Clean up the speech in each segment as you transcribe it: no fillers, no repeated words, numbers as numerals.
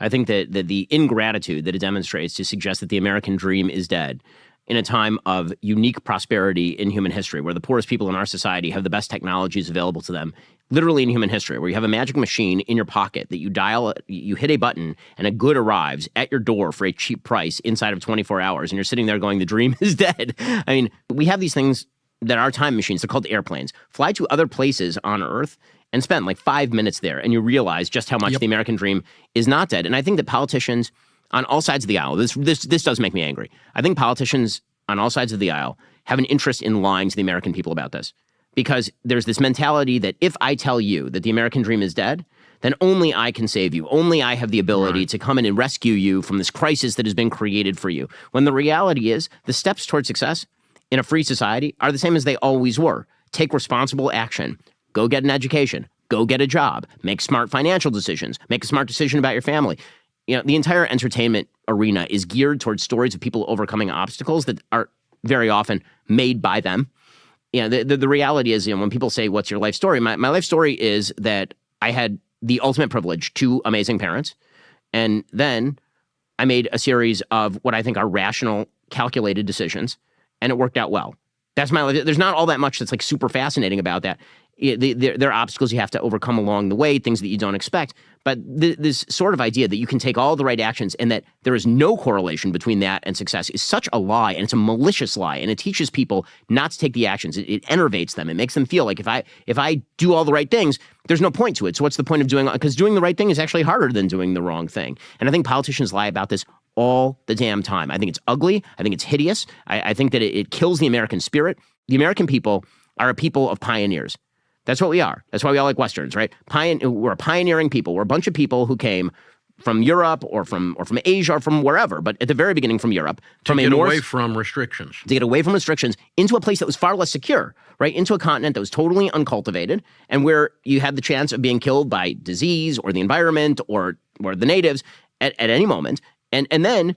I think that the ingratitude that it demonstrates to suggest that the American dream is dead in a time of unique prosperity in human history, where the poorest people in our society have the best technologies available to them, literally in human history, where you have a magic machine in your pocket that you dial, you hit a button, and a good arrives at your door for a cheap price inside of 24 hours, and you're sitting there going, the dream is dead. I mean, we have these things that are time machines. They're called airplanes. Fly to other places on Earth and spend like 5 minutes there, and you realize just how much the American dream is not dead. And I think that politicians on all sides of the aisle, this does make me angry. I think politicians on all sides of the aisle have an interest in lying to the American people about this, because there's this mentality that if I tell you that the American dream is dead, then only I can save you. Only I have the ability to come in and rescue you from this crisis that has been created for you. When the reality is the steps toward success in a free society are the same as they always were. Take responsible action. Go get an education. Go get a job. Make smart financial decisions. Make a smart decision about your family. You know, the entire entertainment arena is geared towards stories of people overcoming obstacles that are very often made by them. You know, the reality is, you know, when people say, what's your life story? My life story is that I had the ultimate privilege, 2 amazing parents. And then I made a series of what I think are rational, calculated decisions, and it worked out well. That's my life. There's not all that much that's like super fascinating about that. There are obstacles you have to overcome along the way, things that you don't expect. But this sort of idea that you can take all the right actions and that there is no correlation between that and success is such a lie, and it's a malicious lie, and it teaches people not to take the actions. It enervates them. It makes them feel like if I do all the right things, there's no point to it. So what's the point of doing? Because doing the right thing is actually harder than doing the wrong thing. And I think politicians lie about this all the damn time. I think it's ugly. I think it's hideous. I think that it kills the American spirit. The American people are a people of pioneers. That's what we are. That's why we all like Westerns, right? We're a pioneering people. We're a bunch of people who came from Europe or from Asia or from wherever, but at the very beginning from Europe. To get away from restrictions. To get away from restrictions into a place that was far less secure, right? Into a continent that was totally uncultivated and where you had the chance of being killed by disease or the environment or the natives at any moment. And then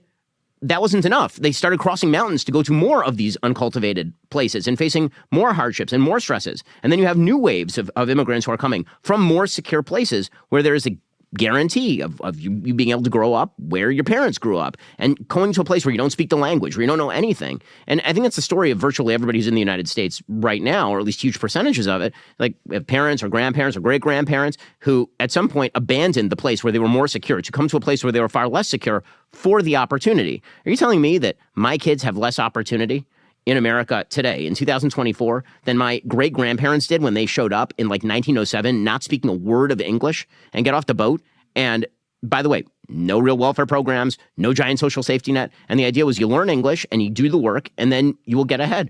that wasn't enough. They started crossing mountains to go to more of these uncultivated places and facing more hardships and more stresses. And then you have new waves of immigrants who are coming from more secure places where there is a guarantee of you being able to grow up where your parents grew up and going to a place where you don't speak the language, where you don't know anything. And I think that's the story of virtually everybody who's in the United States right now, or at least huge percentages of it, like parents or grandparents or great-grandparents who at some point abandoned the place where they were more secure to come to a place where they were far less secure for the opportunity. Are you telling me that my kids have less opportunity in America today, in 2024, than my great-grandparents did when they showed up in like 1907, not speaking a word of English, and get off the boat? And by the way, no real welfare programs, no giant social safety net. And the idea was you learn English and you do the work, and then you will get ahead.